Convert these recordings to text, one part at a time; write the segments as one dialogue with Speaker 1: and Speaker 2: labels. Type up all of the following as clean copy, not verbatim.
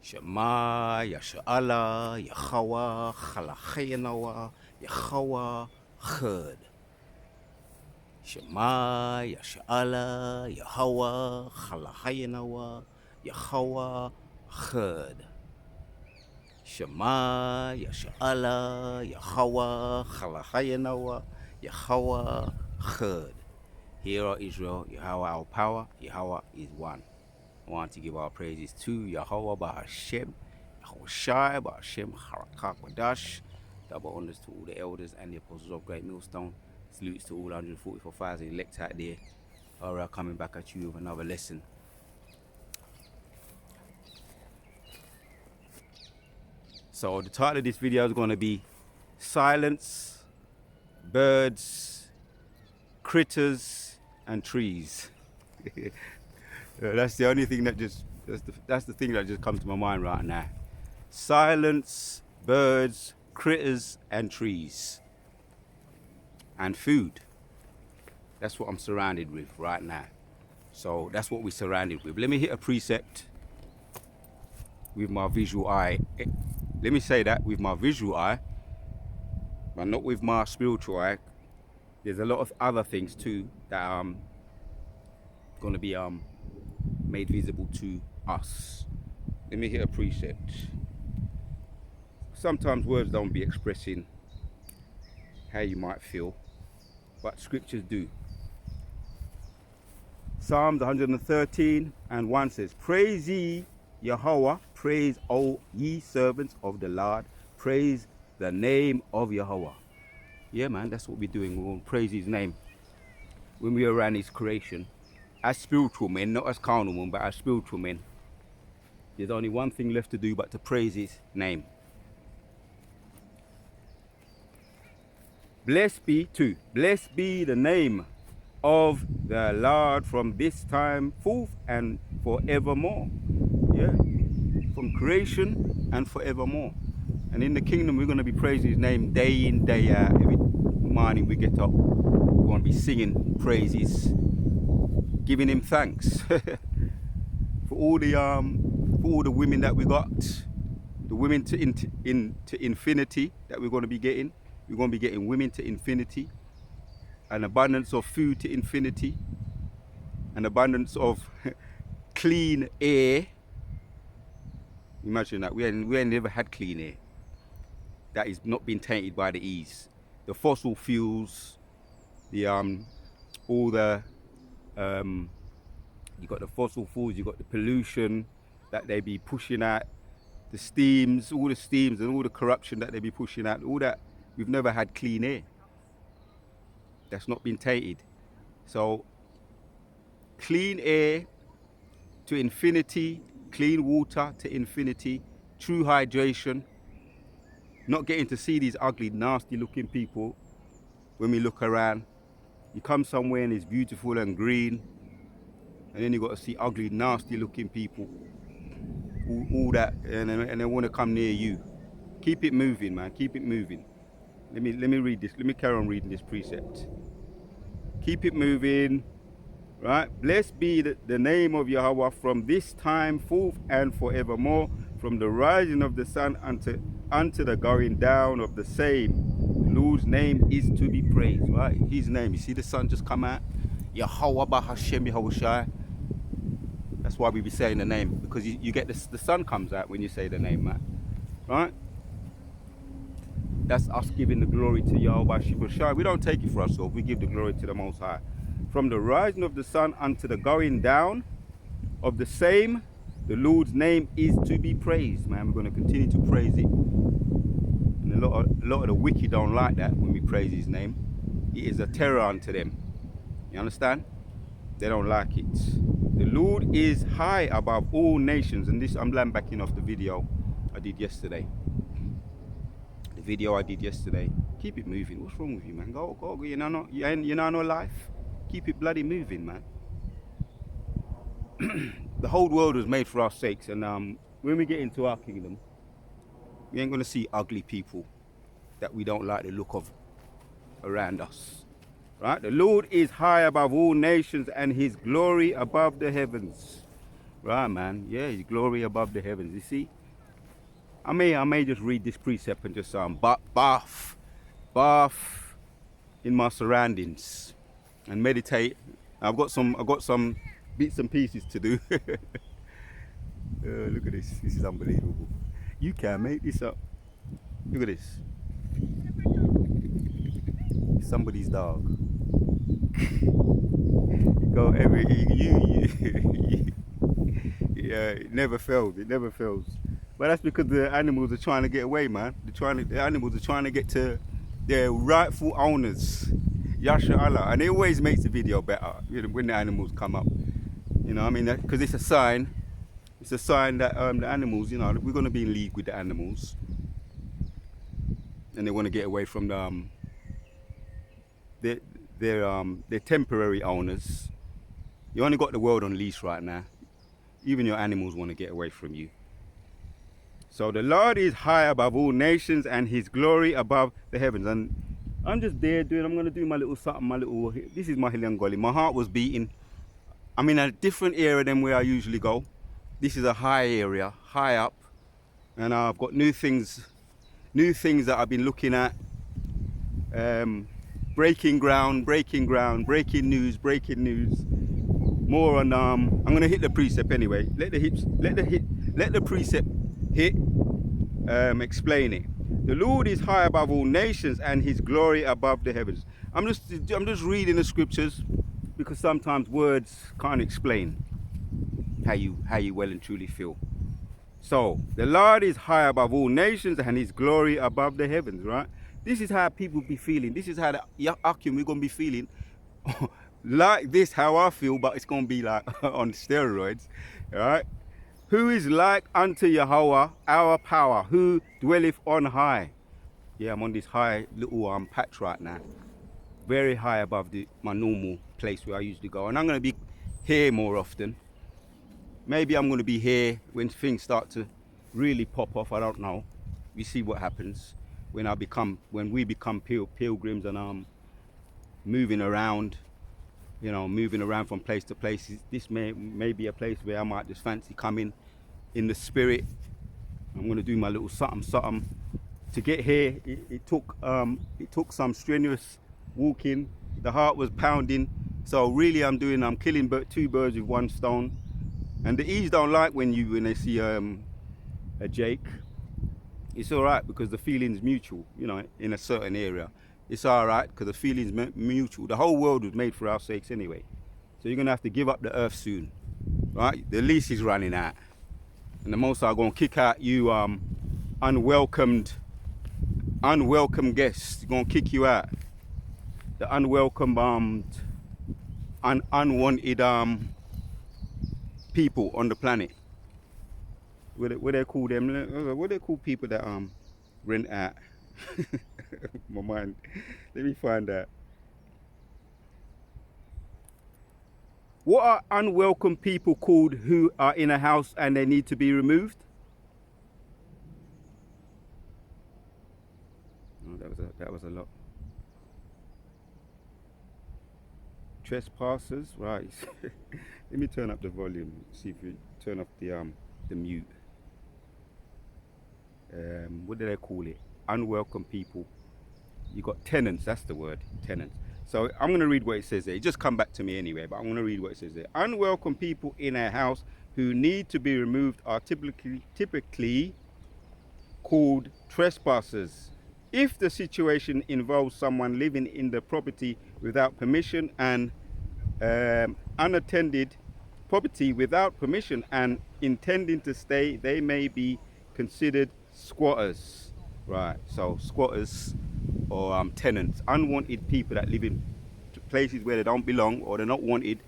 Speaker 1: Shema, Yasha'Allah, Yahawa, Chalachayanawa, Yahawa, Chud. Shema, Yasha'Allah, Yahawa, Chalachayanawa, Yahawa, Chud. Shema, Yasha'Allah, Yahawa, Chalachayanawa, Yahawa, Chud. Hear, O Israel, Yahweh our power, Yahweh is one. I want to give our praises to Yahweh Ba'Hashem, Yahweh Shai Ba'Hashem, Harakak Badash. Double honors to all the elders and the apostles of Great Millstone. Salutes to all 144,000 elect out there. Alright, coming back at you with another lesson. So the title of this video is going to be Silence, Birds, Critters and Trees. That's the only thing that that's the thing that just comes to my mind right now. Silence, birds, critters and trees. And food. That's what I'm surrounded with right now. So that's what we're surrounded with. Let me hit a precept with my visual eye. Let me say that with my visual eye, but not with my spiritual eye. There's a lot of other things too that are going to be made visible to us. Let me hit a precept. Sometimes words don't be expressing how you might feel, but scriptures do. Psalms 113 and 1 says, Praise ye Yahweh, praise all ye servants of the Lord, praise the name of Yahweh. Yeah, man, that's what we're doing. We're going to praise his name when we're around his creation. As spiritual men, not as carnal men, but as spiritual men, there's only one thing left to do but to praise his name. Blessed be the name of the Lord from this time forth and forevermore. Yeah, from creation and forevermore. And in the kingdom, we're going to be praising his name day in, day out. Every morning we get up, we're going to be singing praises, giving him thanks for all the women that we got, the women to infinity that we're going to be getting. We're going to be getting women to infinity, an abundance of food to infinity, an abundance of clean air. Imagine that we ain't never had clean air that is not been tainted by the E's, the fossil fuels, the all the you got the fossil fuels, you got the pollution that they be pushing out, the steams, all the steams and all the corruption that they be pushing out, all that. We've never had clean air that's not been tainted. So clean air to infinity, clean water to infinity, true hydration, not getting to see these ugly, nasty looking people when we look around. You come somewhere and it's beautiful and green, and then you got to see ugly, nasty looking people, all that, and they want to come near you. Keep it moving, man, keep it moving. Let me read this, let me carry on reading this precept. Keep it moving, right? Blessed be the name of Yahweh from this time forth and forevermore, from the rising of the sun unto the going down of the same. The Lord's name is to be praised, right? His name. You see the sun just come out? Yahweh Ba'Hashem Yahweh Shai. That's why we be saying the name, because you get the sun comes out when you say the name, man. Right? That's us giving the glory to Yahweh Shai. We don't take it for ourselves. We give the glory to the Most High. From the rising of the sun unto the going down of the same, the Lord's name is to be praised, man. We're going to continue to praise it. And a lot of the wicked don't like that when we praise his name. It is a terror unto them. You understand? They don't like it. The Lord is high above all nations. And this, I'm land backing off the video I did yesterday. Keep it moving. What's wrong with you, man? Go. You know no life. Keep it bloody moving, man. The whole world was made for our sakes, and when we get into our kingdom, we ain't gonna see ugly people that we don't like the look of around us. Right? The Lord is high above all nations, and his glory above the heavens. Right, man? Yeah, his glory above the heavens. You see? I may just read this precept and just bath in my surroundings and meditate. I've got some bits and pieces to do. Look at this. This is unbelievable. You can't make this up. Look at this. Somebody's dog. Go every yeah, it never fails. It never fails. But that's because the animals are trying to get away, man. The animals are trying to get to their rightful owners. Yasha Allah. And it always makes the video better, you know, when the animals come up. You know, I mean, because it's a sign. It's a sign that the animals, you know, we're going to be in league with the animals, and they want to get away from their temporary owners. You only got the world on leash right now. Even your animals want to get away from you. So the Lord is high above all nations, and His glory above the heavens. And I'm just there I'm going to do my little something, this is my Hilangoli. My heart was beating. I'm in a different area than where I usually go. This is a high area, high up. And I've got new things that I've been looking at. Breaking news. More on I'm gonna hit the precept anyway. Let the precept hit. Explain it. The Lord is high above all nations, and His glory above the heavens. I'm just reading the scriptures because sometimes words can't explain how you well and truly feel. So the Lord is high above all nations, and His glory above the heavens. Right. This is how people be feeling. This is how the Akim we're gonna be feeling. Like this, how I feel, but it's gonna be like on steroids. All right. Who is like unto Yahweh, our power, who dwelleth on high? Yeah, I'm on this high little patch right now, very high above my normal place where I usually go, and I'm gonna be here more often. Maybe I'm gonna be here when things start to really pop off. I don't know. We see what happens when we become pilgrims and moving around. You know, moving around from place to place. This may be a place where I might just fancy coming in the spirit. I'm going to do my little something. To get here, it took some strenuous walking. The heart was pounding. So really, I'm killing two birds with one stone. And the E's don't like when they see a Jake. It's all right because the feeling's mutual. You know, in a certain area. It's all right because the feeling's mutual. The whole world was made for our sakes anyway. So you're going to have to give up the earth soon. Right? The lease is running out. And the Most High are going to kick out you unwelcome guests. They're going to kick you out. The unwelcome, unwanted people on the planet. What they call them? What they call people that rent out? My mind. Let me find out. What are unwelcome people called who are in a house and they need to be removed? Oh, that was a lot. Trespassers, right? Let me turn up the volume. See if you turn off the mute. What do they call it? Unwelcome people. You got tenants, that's the word, tenants. So I'm going to read what it says there. It just come back to me anyway, but I'm going to read what it says there. Unwelcome people in a house who need to be removed are typically called trespassers. If the situation involves someone living in the property without permission and unattended property without permission and intending to stay, they may be considered squatters. Right, so squatters or tenants, unwanted people that live in places where they don't belong or they're not wanted.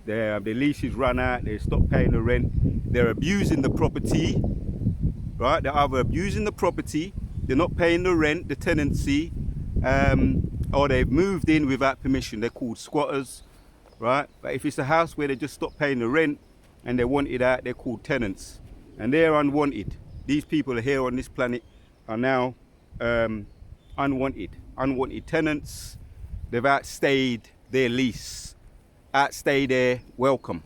Speaker 1: Their leases run out, they stop paying the rent, they're abusing the property, right? They're either abusing the property, they're not paying the rent, the tenancy, or they've moved in without permission. They're called squatters, right? But if it's a house where they just stop paying the rent and they want it out, they're called tenants. And they're unwanted. These people are here on this planet are now unwanted tenants. They've outstayed their lease, outstayed their welcome.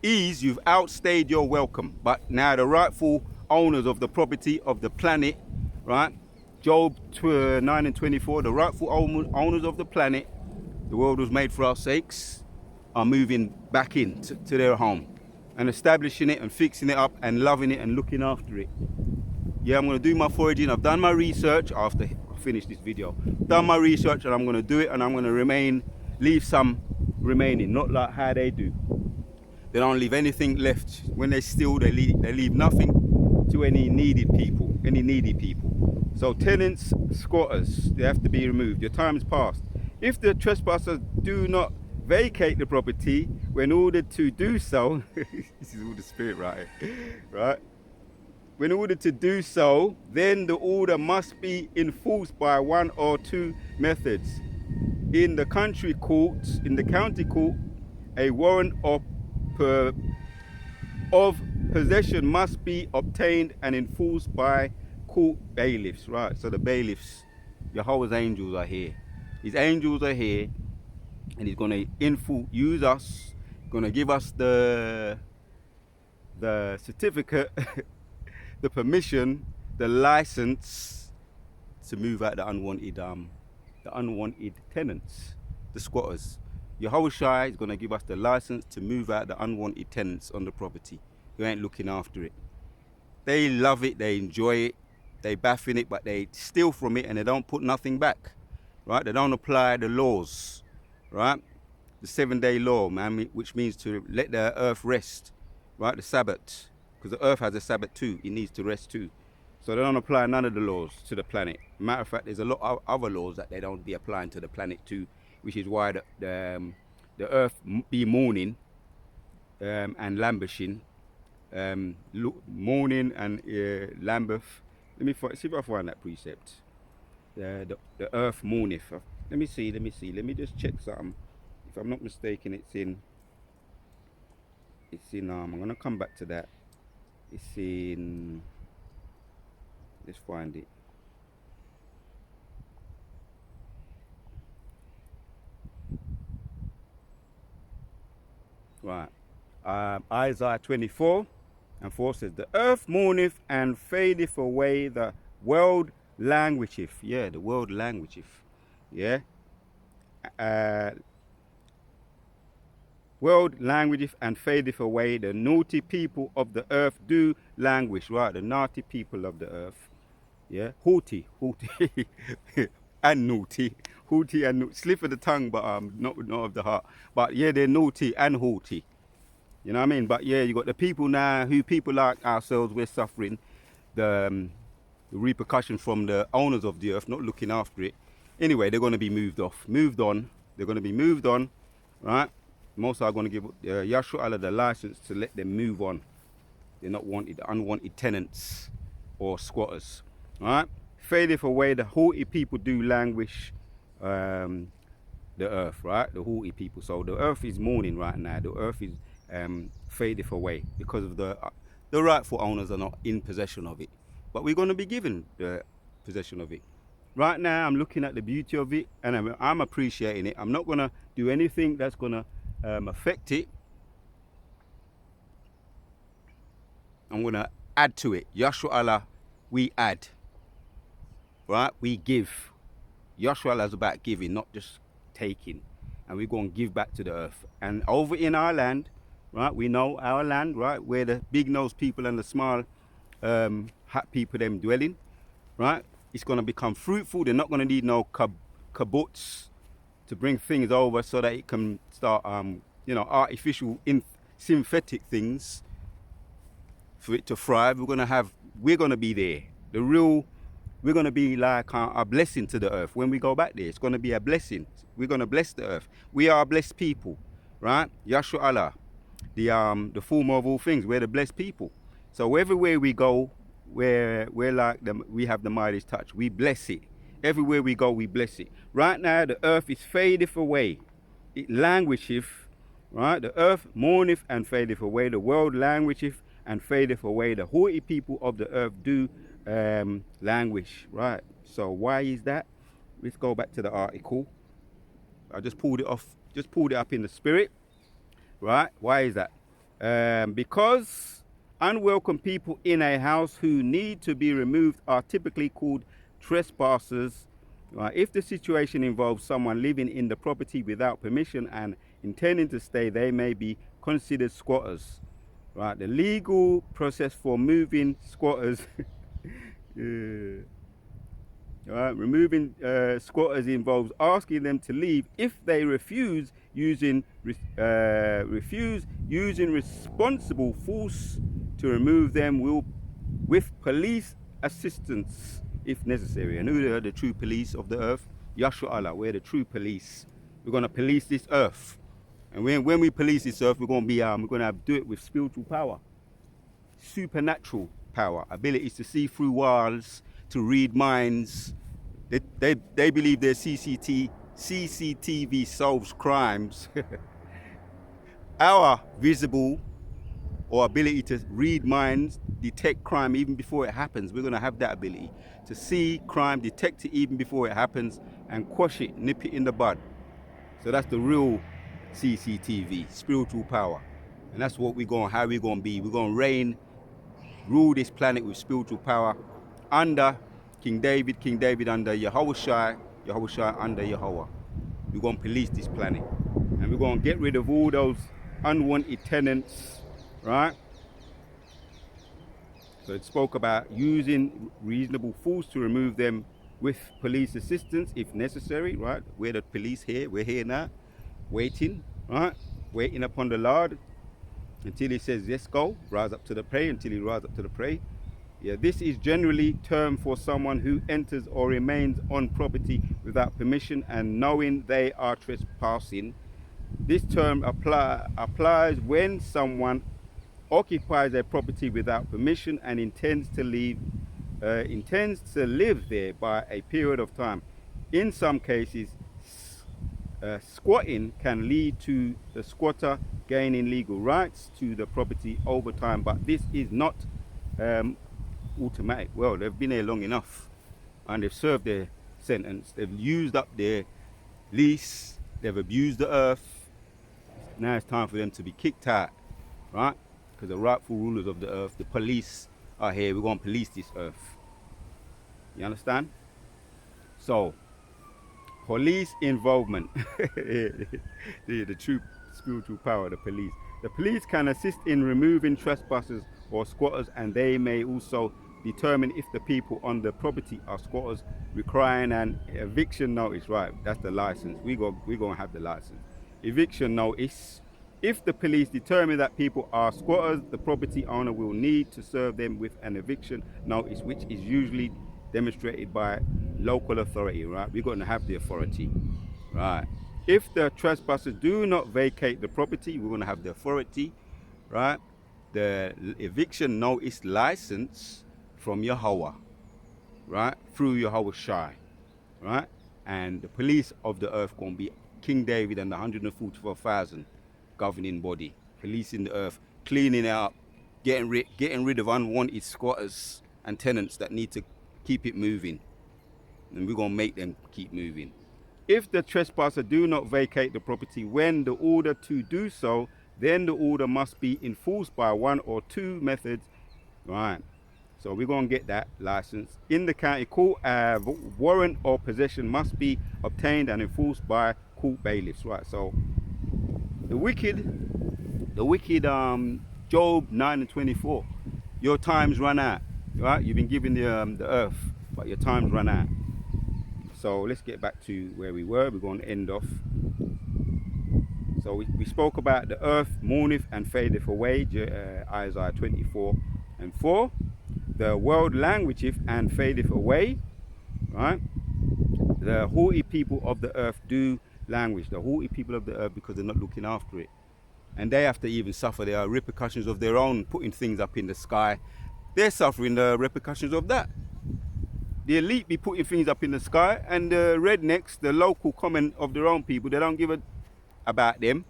Speaker 1: You've outstayed your welcome, but now the rightful owners of the property of the planet, right? Job 9 and 24, the rightful owners of the planet, the world was made for our sakes, are moving back in to their home and establishing it and fixing it up and loving it and looking after it. Yeah, I'm going to do my foraging. I've done my research after I finish this video. Done my research and I'm going to do it, and I'm going to leave some remaining, not like how they do. They don't leave anything left. When they steal, they leave nothing to any needy people. So tenants, squatters, they have to be removed. Your time is past. If the trespassers do not vacate the property when ordered to do so, this is all the spirit right? When ordered to do so, then the order must be enforced by one or two methods. In the county court, a warrant of possession must be obtained and enforced by court bailiffs, right? So the bailiffs, Yahweh's angels are here. His angels are here, and he's going to use us, going to give us the certificate, the permission, the license to move out the unwanted tenants, the squatters. Yahushua is going to give us the license to move out the unwanted tenants on the property who ain't looking after it. They love it, they enjoy it, they bath in it, but they steal from it and they don't put nothing back, right? They don't apply the laws, right? The 7-day law, man, which means to let the earth rest, right? The Sabbath, because the earth has a Sabbath too. It needs to rest too. So they don't apply none of the laws to the planet. Matter of fact, there's a lot of other laws that they don't be applying to the planet too, which is why the earth be mourning and languishing, mourning and lambeth. Let me see if I find that precept. The earth mourneth. Let me see. Let me just check something. If I'm not mistaken, it's in. I'm gonna come back to that. It's in. Let's find it. Right. Isaiah 24 and 4 says, the earth mourneth and fadeth away, the world languisheth. Yeah, the world languisheth. Yeah. World languisheth and fadeth away, the naughty people of the earth do languish. Right, the naughty people of the earth. Yeah, haughty and naughty. Haughty and naughty. Slip of the tongue, but not of the heart. But yeah, they're naughty and haughty. You know what I mean? But yeah, you got the people now who people like ourselves, we're suffering the repercussions from the owners of the earth not looking after it. Anyway, they're going to be moved on. They're going to be moved on, right? Most are going to give Yahshua Allah the license to let them move on. They're not wanted, unwanted tenants or squatters, right? Fadeth away, the haughty people do languish the earth, right? The haughty people. So the earth is mourning right now. The earth is fadeth away because of the rightful owners are not in possession of it. But we're going to be given the possession of it. Right now, I'm looking at the beauty of it and I'm appreciating it. I'm not going to do anything that's going to affect it. I'm going to add to it. Yahshua Allah, we add. Right? We give. Yahshua Allah is about giving, not just taking. And we're going to give back to the earth. And over in our land, right? We know our land, right? Where the big nose people and the small hat people them dwelling, right? It's going to become fruitful. They're not going to need no kibbutz to bring things over so that it can start, artificial, synthetic things for it to thrive. We're going to be there. We're going to be like a blessing to the earth. When we go back there, it's going to be a blessing. We're going to bless the earth. We are a blessed people, right? Yahshua Allah, the former of all things. We're the blessed people. So everywhere we go, we're like we have the Midas touch. We bless it. Everywhere we go, we bless it. Right now, the earth is fadeth away. It languisheth, right? The earth mourneth and fadeth away. The world languisheth and fadeth away. The haughty people of the earth do languish, right? So why is that? Let's go back to the article. I just pulled it up in the spirit, right? Why is that? Because Unwelcome people in a house who need to be removed are typically called trespassers. If the situation involves someone living in the property without permission and intending to stay, they may be considered squatters. Right, the legal process for moving squatters, removing squatters involves asking them to leave. If they refuse using responsible force to remove them with police assistance if necessary. And who are the true police of the earth? Yahshua Allah, we're the true police. We're going to police this earth. And when we police this earth, we're going to do it with spiritual power, supernatural power, abilities to see through walls, to read minds. They believe their CCTV solves crimes. Our visible or ability to read minds, detect crime even before it happens. We're going to have that ability to see crime, detect it even before it happens, and quash it, nip it in the bud. So that's the real CCTV, spiritual power. And that's what how we're going to be. We're going to rule this planet with spiritual power under King David under Yahushua under Yahweh. We're going to police this planet. And we're going to get rid of all those unwanted tenants, right? So it spoke about using reasonable force to remove them with police assistance if necessary, right? We're the police here. We're here now, waiting, right? Waiting upon the Lord until he says, yes, go, rise up to the prey, until he rises up to the prey. Yeah, this is generally termed for someone who enters or remains on property without permission and knowing they are trespassing. This term applies when someone occupies a property without permission and intends to live there by a period of time. In some cases, squatting can lead to the squatter gaining legal rights to the property over time, but this is not automatic. Well, they've been here long enough and they've served their sentence. They've used up their lease. They've abused the earth. Now it's time for them to be kicked out, right? Because the rightful rulers of the earth, the police, are here. We're going to police this earth. You understand? So, police involvement. the true spiritual power of the police. The police can assist in removing trespassers or squatters, and they may also determine if the people on the property are squatters, requiring an eviction notice. Right, that's the license. We're going to have the license. Eviction notice. If the police determine that people are squatters, the property owner will need to serve them with an eviction notice, which is usually demonstrated by local authority, right? We're going to have the authority, right? If the trespassers do not vacate the property, we're going to have the authority, right? The eviction notice license from Yahweh, right? Through Yahushua, right? And the police of the earth going to be King David and the 144,000 governing body, policing the earth, cleaning it up, getting rid of unwanted squatters and tenants that need to keep it moving. And we're going to make them keep moving. If the trespasser do not vacate the property when the order to do so, then the order must be enforced by one or two methods. Right. So we're going to get that license. In the county court, warrant or possession must be obtained and enforced by court bailiffs. Right. So the wicked, Job 9:24, your time's run out. Right. You've been given the earth, but your time's run out. So let's get back to where we were. We're going to end off. So we spoke about the earth mourneth and fadeth away, Isaiah 24:4. The world languisheth and fadeth away, right? The haughty people of the earth do languish. The haughty people of the earth, because they're not looking after it. And they have to even suffer their repercussions of their own putting things up in the sky. They're suffering the repercussions of that. The elite be putting things up in the sky, and the rednecks, the local common of their own people, they don't give a about them,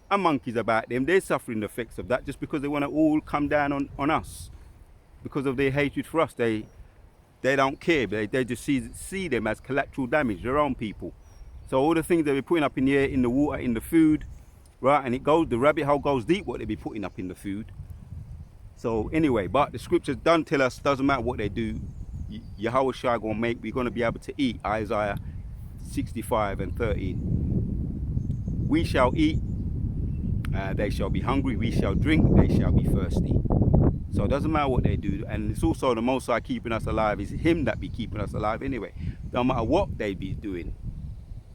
Speaker 1: and monkeys about them. They're suffering the effects of that just because they want to all come down on us because of their hatred for us. They don't care. They just see them as collateral damage, their own people. So all the things that they're putting up in the air, in the water, in the food, right? And the rabbit hole goes deep what they be putting up in the food. So anyway, but the scriptures don't tell us, doesn't matter what they do, Yahweh Shai gonna make, we're gonna be able to eat. Isaiah 65 and 13. We shall eat, they shall be hungry, we shall drink, they shall be thirsty. So it doesn't matter what they do, and it's also the Most High keeping us alive. It's Him that be keeping us alive anyway. No matter what they be doing,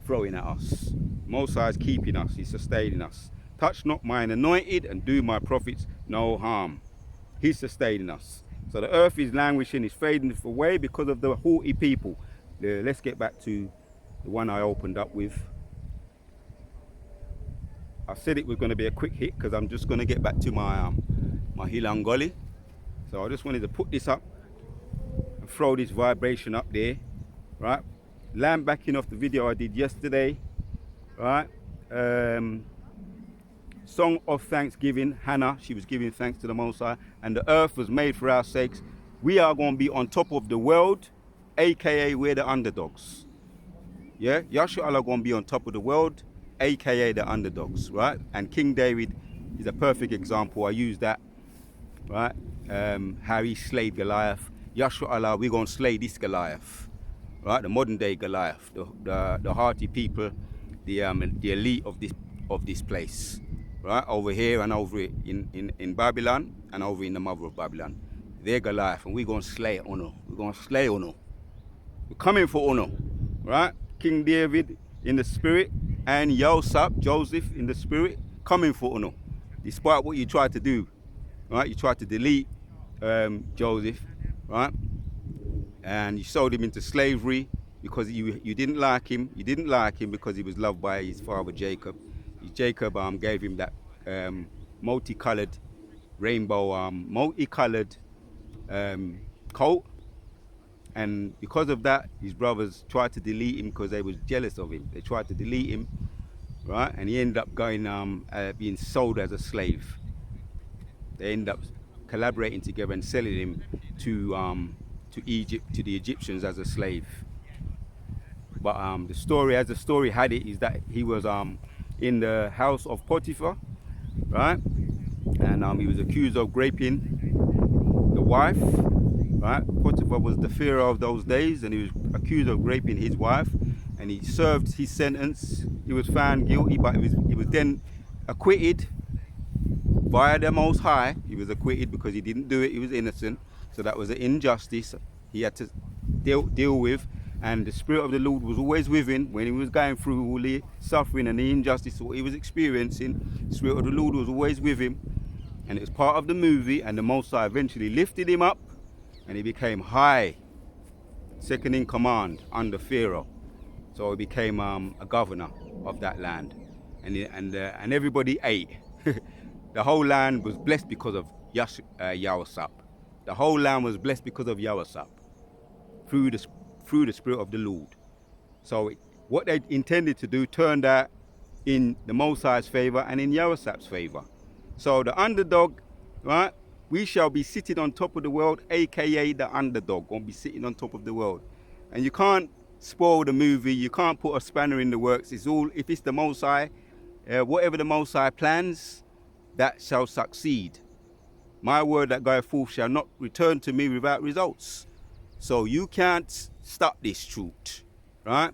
Speaker 1: throwing at us, Most High is keeping us, He's sustaining us. Touch not mine anointed, and do my prophets no harm. He's sustaining us. So the earth is languishing, is fading away because of the haughty people. Let's get back to the one I opened up with. I said it was going to be a quick hit because I'm just going to get back to my Hilangoli. So I just wanted to put this up and throw this vibration up there, right? Land backing off the video I did yesterday, right? Song of Thanksgiving, Hannah, she was giving thanks to the Most High, and the earth was made for our sakes. We are going to be on top of the world, aka we're the underdogs. Yeah, Yahshua Allah going to be on top of the world, aka the underdogs, right? And King David is a perfect example. I use that, right? How he slayed Goliath. Yahshua Allah, we're going to slay this Goliath, right? The modern day Goliath, the hearty people, the elite of this place, right? Over here and over in Babylon and over in the mother of Babylon. They're Goliath, and we're going to slay Ono. We're going to slay Ono. We're coming for Ono, right? King David in the spirit and Yosap, Joseph in the spirit, coming for Ono. Despite what you tried to do, right? You tried to delete Joseph, right? And you sold him into slavery because you didn't like him. You didn't like him because he was loved by his father Jacob. Jacob gave him that multicolored rainbow, multicolored coat, and because of that, his brothers tried to delete him because they was jealous of him. They tried to delete him, right? And he ended up going being sold as a slave. They ended up collaborating together and selling him to Egypt, to the Egyptians as a slave. But the story, as the story had it, is that he was in the house of Potiphar, right? And he was accused of raping the wife, right? Potiphar was the pharaoh of those days, and he was accused of raping his wife, and he served his sentence. He was found guilty, but he was then acquitted by the Most High. He was acquitted because he didn't do it. He was innocent, so that was an injustice he had to deal with. And the Spirit of the Lord was always with him when he was going through all the suffering and the injustice what he was experiencing. The Spirit of the Lord was always with him, and it was part of the movie. And the Most High eventually lifted him up, and he became high, second in command under Pharaoh. So he became a governor of that land, and everybody ate. The whole land was blessed because of Yahusap. The whole land was blessed because of Yahusap through the Spirit of the Lord. So what they intended to do turned out in the Most High's favor and in Yahusap's favor. So the underdog, right? We shall be sitting on top of the world, aka the underdog, gonna be sitting on top of the world. And you can't spoil the movie, you can't put a spanner in the works. It's all, if it's the Most High, whatever the Most High plans, that shall succeed. My word that goeth forth shall not return to me without results. So you can't stop this truth, right?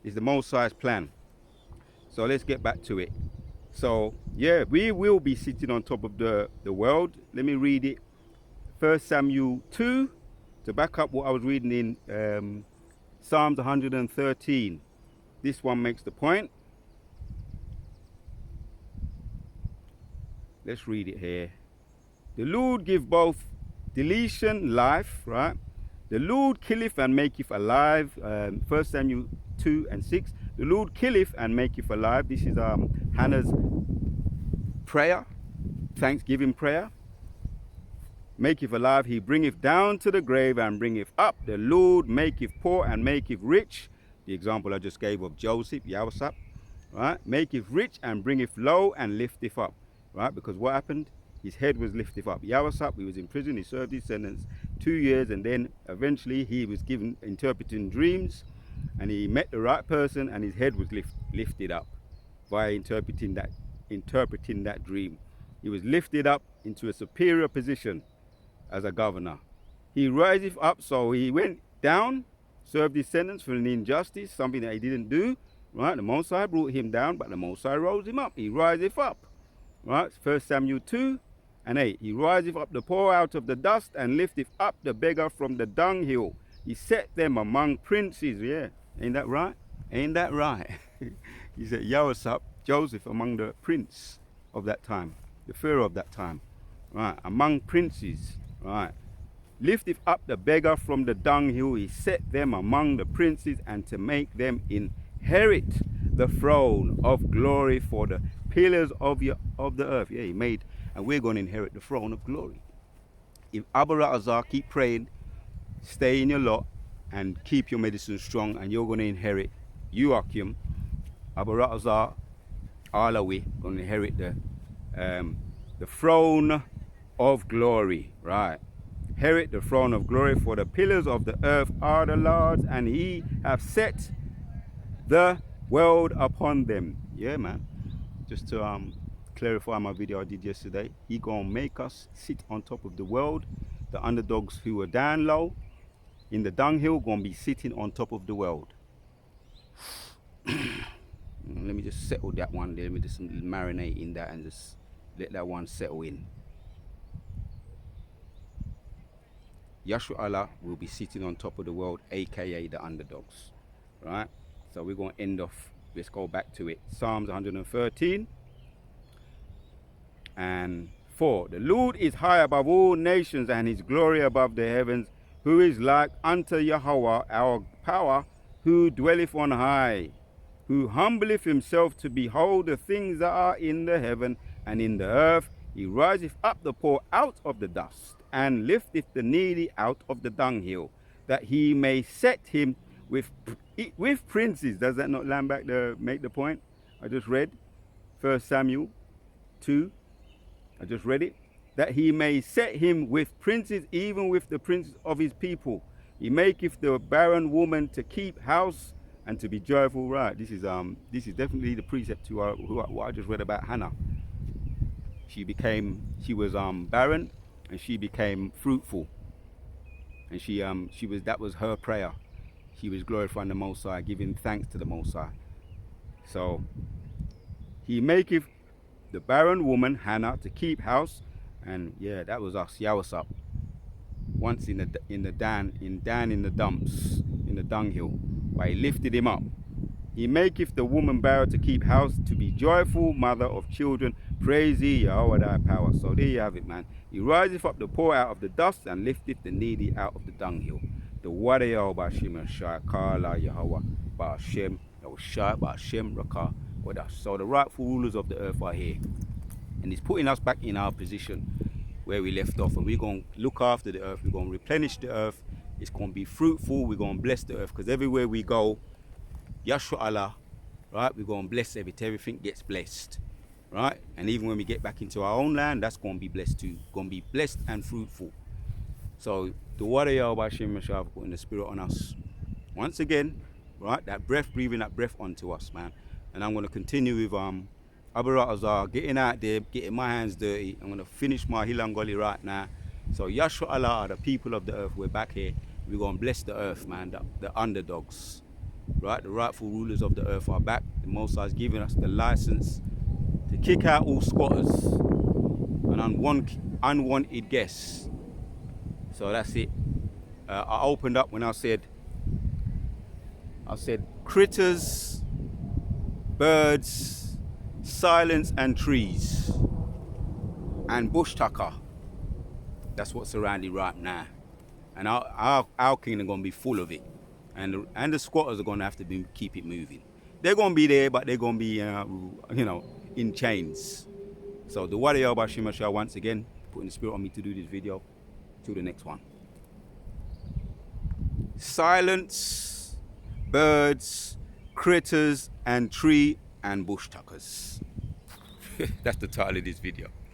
Speaker 1: It's the Most High's plan. So let's get back to it. So yeah, we will be sitting on top of the world. Let me read it. 1 Samuel 2, to back up what I was reading in Psalms 113. This one makes the point. Let's read it here. The Lord give both deletion, life, right? The Lord killeth and maketh alive. 1 Samuel 2 and 6. The Lord killeth and maketh alive. This is Hannah's prayer, thanksgiving prayer. Maketh alive, he bringeth down to the grave and bringeth up. The Lord maketh poor and maketh rich. The example I just gave of Joseph, Yahusap, right? Maketh rich and bringeth low and lifteth up, right? Because what happened? His head was lifted up. Yahusap, he was in prison, he served his sentence 2 years, and then eventually he was given interpreting dreams, and he met the right person, and his head was lifted up by interpreting that dream. He was lifted up into a superior position as a governor. He riseth up, so he went down, served his sentence for an injustice, something that he didn't do. Right, the Most High brought him down, but the Most High rose him up. He riseth up. Right, 1 Samuel 2:8. He riseth up the poor out of the dust and lifteth up the beggar from the dunghill. He set them among princes. Yeah, ain't that right? Ain't that right? He said Yahusap, Joseph, among the prince of that time, the Pharaoh of that time. Right, among princes. Right. Lifteth up the beggar from the dunghill. He set them among the princes, and to make them inherit the throne of glory for the pillars of the earth. Yeah, he made, and we're going to inherit the throne of glory. If Abba Ratazar, keep praying, stay in your lot, and keep your medicine strong, and you're going to inherit, you Akim, Abba Ratazar, Alawi, going to inherit the throne of glory. Right. Inherit the throne of glory, for the pillars of the earth are the Lord's, and he hath set the world upon them. Yeah, man. Just to clarify my video I did yesterday, he gonna make us sit on top of the world. The underdogs who were down low in the dunghill gonna be sitting on top of the world. Let me just settle that one there. Let me just marinate in that and just let that one settle in. Yahshua Allah will be sitting on top of the world, aka the underdogs. Right? So we're going to end off, let's go back to it. Psalms 113 and 4. The Lord is high above all nations, and his glory above the heavens. Who is like unto Yahweh our power, who dwelleth on high, who humbleth himself to behold the things that are in the heaven and in the earth. He riseth up the poor out of the dust, and lifteth the needy out of the dunghill, that he may set him with princes. Does that not land back to make the point I just read? 1 Samuel 2. I just read it. That he may set him with princes, even with the princes of his people. He maketh the barren woman to keep house and to be joyful. Right. This is definitely the precept to what I just read about Hannah. She was barren, and she became fruitful, and that was her prayer. She was glorifying the Most High, giving thanks to the Most High. So he maketh the barren woman Hannah to keep house, and yeah, that was us, Yahusap. Once in the dumps, in the dunghill, but he lifted him up. He maketh the woman barren to keep house, to be joyful, mother of children. Praise ye Yahweh thy power. So there you have it, man. He riseth up the poor out of the dust, and lifteth the needy out of the dunghill. The word of Yahweh Ba'ashem Shai Kala Yahweh Ba'ashem Shai Ba'ashem Rakah Wada. So the rightful rulers of the earth are here, and he's putting us back in our position where we left off, and we're going to look after the earth. We're going to replenish the earth. It's going to be fruitful. We're going to bless the earth, because everywhere we go, Yahshua Allah, right, we're going to bless everything gets blessed, right? And even when we get back into our own land, that's going to be blessed too. Going to be blessed and fruitful. So the word of Yahweh Shem Mashah putting the spirit on us once again, right? That breath, breathing that breath onto us, man. And I'm going to continue with Abba Ratazar, getting out there, getting my hands dirty. I'm going to finish my Hilangoli right now. So Yahshua Allah are the people of the earth. We're back here. We're going to bless the earth, man. The underdogs. Right, the rightful rulers of the earth are back. The Most High is giving us the license to kick out all squatters and unwanted guests. So that's it. I opened up when I said critters, birds, silence and trees, and bush tucker. That's what's surrounding right now. And our kingdom going to be full of it. And the squatters are going to have to keep it moving. They're going to be there, but they're going to be, in chains. So the word of Yahweh Shemashah once again, putting the spirit on me to do this video. Till the next one. Silence, birds, critters, and tree and bush tuckers. That's the title of this video.